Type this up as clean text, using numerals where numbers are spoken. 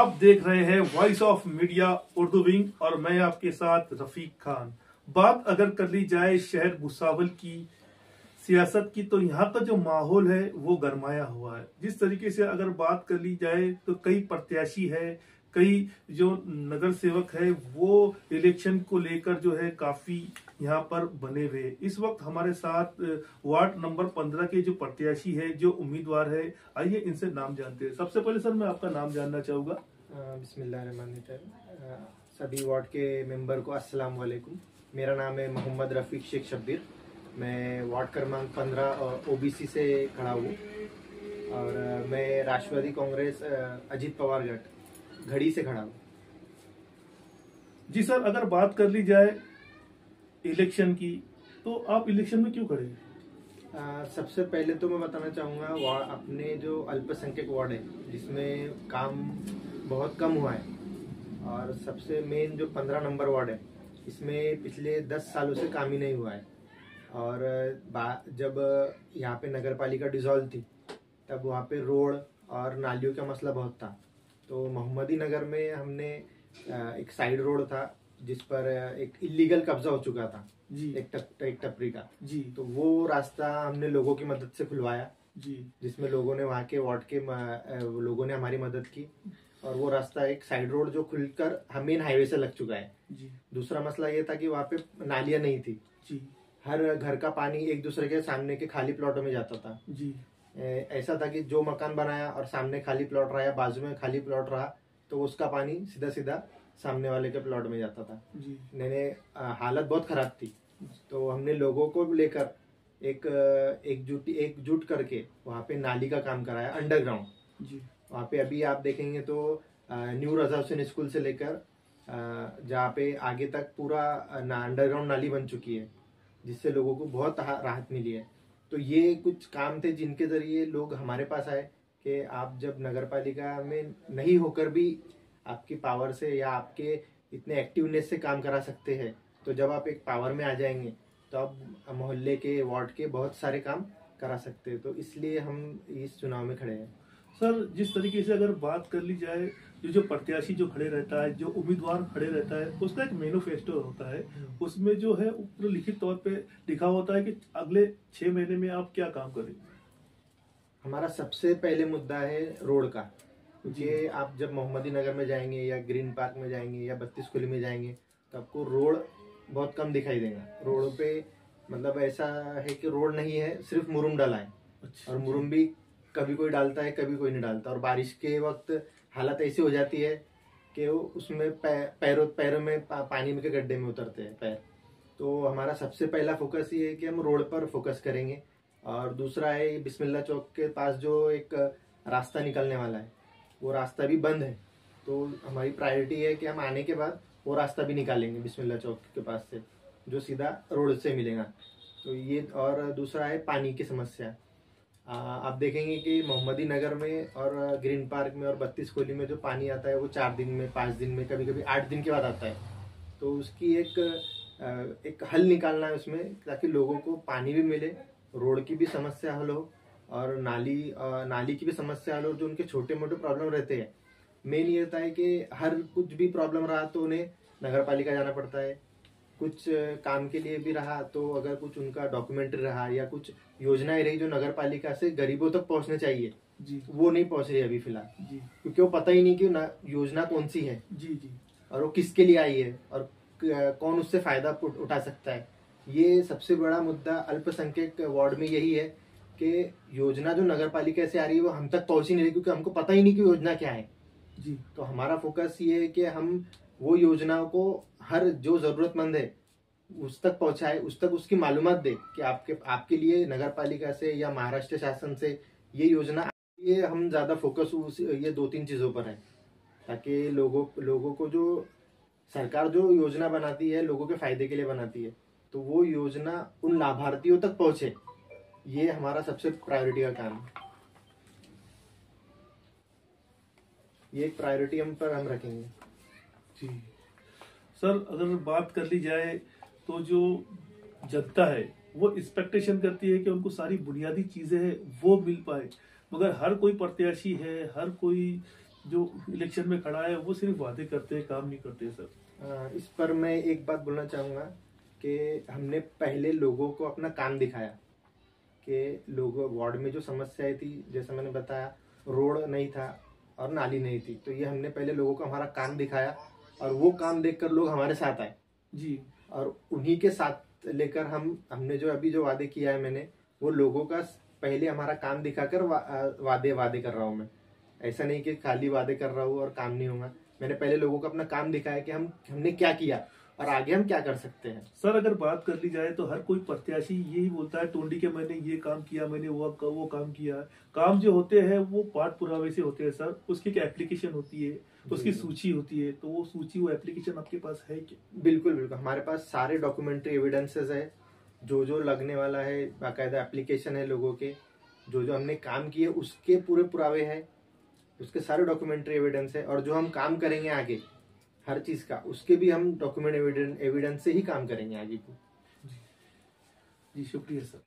आप देख रहे हैं voice of media Urdu wing और मैं आपके साथ रफीक खान। बात अगर कर ली जाए शहर भुसावल की सियासत की, तो यहाँ का जो माहौल है वो गरमाया हुआ है। जिस तरीके से अगर बात कर ली जाए तो कई प्रत्याशी है, कई जो नगर सेवक है वो इलेक्शन को लेकर जो है काफी यहाँ पर बने हुए। इस वक्त हमारे साथ वार्ड नंबर 15 के जो प्रत्याशी है, जो उम्मीदवार है, आइए इनसे नाम जानते हैं। सबसे पहले सर मैं आपका नाम जानना चाहूंगा। बिस्मिल्लाहिर्रहमानिर्रहीम। सभी वार्ड के मेंबर को अस्सलाम वालेकुम। मेरा नाम है मोहम्मद रफीक शेख शब्बीर। मैं वार्ड क्रमांक 15 ओबीसी से खड़ा हूँ और मैं राष्ट्रवादी कांग्रेस अजीत पवार गढ़ घड़ी से खड़ा हूँ। जी सर, अगर बात कर ली जाए इलेक्शन की, तो आप इलेक्शन में क्यों खड़े हैं? सबसे पहले तो मैं बताना चाहूँगा अपने जो अल्पसंख्यक वार्ड है जिसमें काम बहुत कम हुआ है, और सबसे मेन जो 15 नंबर वार्ड है इसमें पिछले 10 सालों से काम ही नहीं हुआ है। और जब यहाँ पे नगर पालिका डिसॉल्व थी तब वहाँ पे रोड और नालियों का मसला बहुत था। तो मोहम्मदी नगर में हमने एक साइड रोड था जिस पर एक इलीगल कब्जा हो चुका था जी, एक टपरी का जी। तो वो रास्ता हमने लोगों की मदद से खुलवाया जी, जिसमें लोगों ने वहाँ के वार्ड के लोगों ने हमारी मदद की, और वो रास्ता एक साइड रोड जो खुलकर मेन हाईवे से लग चुका है जी। दूसरा मसला ये था कि वहाँ पे नालियाँ नहीं थी जी, हर घर का पानी एक दूसरे के सामने के खाली प्लॉटों में जाता था जी। ऐसा था कि जो मकान बनाया और सामने खाली प्लॉट रहा या बाजू में खाली प्लॉट रहा तो उसका पानी सीधा सीधा सामने वाले के प्लॉट में जाता था जी। मैंने हालत बहुत खराब थी। तो हमने लोगों को लेकर एकजुट करके वहाँ पे नाली का काम कराया अंडरग्राउंड। जी। वहाँ पे अभी आप देखेंगे तो न्यू रजा हुसैन स्कूल से लेकर जहाँ पे आगे तक पूरा अंडरग्राउंड नाली बन चुकी है जिससे लोगों को बहुत राहत मिली है। तो ये कुछ काम थे जिनके जरिए लोग हमारे पास आए कि आप जब नगर पालिका में नहीं होकर भी आपकी पावर से या आपके इतने एक्टिवनेस से काम करा सकते हैं, तो जब आप एक पावर में आ जाएंगे तो आप मोहल्ले के वार्ड के बहुत सारे काम करा सकते हैं। तो इसलिए हम इस चुनाव में खड़े हैं। सर, जिस तरीके से अगर बात कर ली जाए, जो प्रत्याशी जो खड़े रहता है, जो उम्मीदवार खड़े रहता है, उसका एक मैनिफेस्टो होता है। उसमें जो है ऊपर लिखित तौर पे लिखा होता है कि अगले 6 महीने में आप क्या काम करें। हमारा सबसे पहले मुद्दा है रोड का। ये आप जब मोहम्मदी नगर में जाएंगे या ग्रीन पार्क में जाएंगे या 32 कुली में जाएंगे तो आपको रोड बहुत कम दिखाई देगा। रोड पे मतलब ऐसा है कि रोड नहीं है, सिर्फ मुरुम डाला है। अच्छा। और मुरुम भी कभी कोई डालता है कभी कोई नहीं डालता, और बारिश के वक्त हालत ऐसी हो जाती है कि वो उसमें पैरों में पानी में के गड्ढे में उतरते हैं पैर। तो हमारा सबसे पहला फोकस ये है कि हम रोड पर फोकस करेंगे। और दूसरा है बिस्मिल्ला चौक के पास जो एक रास्ता निकलने वाला है वो रास्ता भी बंद है, तो हमारी प्रायोरिटी है कि हम आने के बाद वो रास्ता भी निकालेंगे बिस्मिल्ला चौक के पास से जो सीधा रोड से मिलेगा। तो ये, और दूसरा है पानी की समस्या। आप देखेंगे कि मोहम्मदी नगर में और ग्रीन पार्क में और 32 कोली में जो पानी आता है वो 4 दिन में, 5 दिन में, कभी कभी 8 दिन के बाद आता है। तो उसकी एक हल निकालना है उसमें, ताकि लोगों को पानी भी मिले, रोड की भी समस्या हल हो और नाली की भी समस्या हल हो। जो उनके छोटे मोटे प्रॉब्लम रहते हैं, मेन ये होता है कि हर कुछ भी प्रॉब्लम रहा तो उन्हें नगर पालिका जाना पड़ता है। कुछ काम के लिए भी रहा तो अगर कुछ उनका डॉक्यूमेंट्री रहा या कुछ योजनाएं रही जो नगर पालिका से गरीबों तक पहुंचने चाहिए जी, वो नहीं पहुंच रही अभी फिलहाल जी, क्योंकि वो पता ही नहीं कि योजना कौन सी है जी, जी, और वो किसके लिए आई है और कौन उससे फायदा उठा सकता है। ये सबसे बड़ा मुद्दा अल्पसंख्यक वार्ड में यही है कि योजना जो नगर पालिका से आ रही है वो हम तक पहुंच ही नहीं रही क्योंकि हमको पता ही नहीं कि योजना क्या है। जी। तो हमारा फोकस ये है कि हम वो योजनाओं को हर जो जरूरतमंद है उस तक पहुंचाए, उस तक उसकी मालूमात दे कि आपके लिए नगर पालिका से या महाराष्ट्र शासन से ये योजना, ये हम ज्यादा फोकस ये 2-3 चीजों पर है, ताकि लोगों को जो सरकार जो योजना बनाती है लोगों के फायदे के लिए बनाती है तो वो योजना उन लाभार्थियों तक पहुंचे। ये हमारा सबसे प्रायोरिटी का काम है। ये एक प्रायोरिटी हम रखेंगे। जी सर, अगर बात कर ली जाए तो जो जनता है वो एक्सपेक्टेशन करती है कि उनको सारी बुनियादी चीजें हैं वो मिल पाए, मगर हर कोई प्रत्याशी है, हर कोई जो इलेक्शन में खड़ा है वो सिर्फ वादे करते हैं, काम नहीं करते सर। इस पर मैं एक बात बोलना चाहूँगा कि हमने पहले लोगों को अपना काम दिखाया कि लोगों वार्ड में जो समस्याएं थी, जैसे मैंने बताया, रोड नहीं था और नाली नहीं थी, तो ये हमने पहले लोगों को हमारा काम दिखाया और वो काम देखकर लोग हमारे साथ आए जी। और उन्हीं के साथ लेकर हमने जो अभी जो वादे किया है मैंने, वो लोगों का पहले हमारा काम दिखाकर वादे कर रहा हूँ मैं। ऐसा नहीं कि खाली वादे कर रहा हूँ और काम नहीं होगा। मैंने पहले लोगों को अपना काम दिखाया कि हमने क्या किया और आगे हम क्या कर सकते हैं। सर अगर बात कर ली जाए तो हर कोई प्रत्याशी यही बोलता है टोंडी के मैंने ये काम किया, मैंने वो काम किया। काम जो होते हैं वो पाठ पुरावे से होते हैं सर, उसकी एक एप्लीकेशन होती है, उसकी सूची होती है, तो वो सूची वो एप्लीकेशन आपके पास है क्या? बिल्कुल बिल्कुल, हमारे पास सारे डॉक्यूमेंट्री एविडेंसेस है, जो लगने वाला है, बाकायदा एप्लीकेशन है लोगों के, जो हमने काम किए उसके पूरे पुरावे हैं, उसके सारे डॉक्यूमेंट्री एविडेंस है। और जो हम काम करेंगे आगे हर चीज का, उसके भी हम डॉक्यूमेंट एविडेंस से ही काम करेंगे आगे को। जी शुक्रिया सर।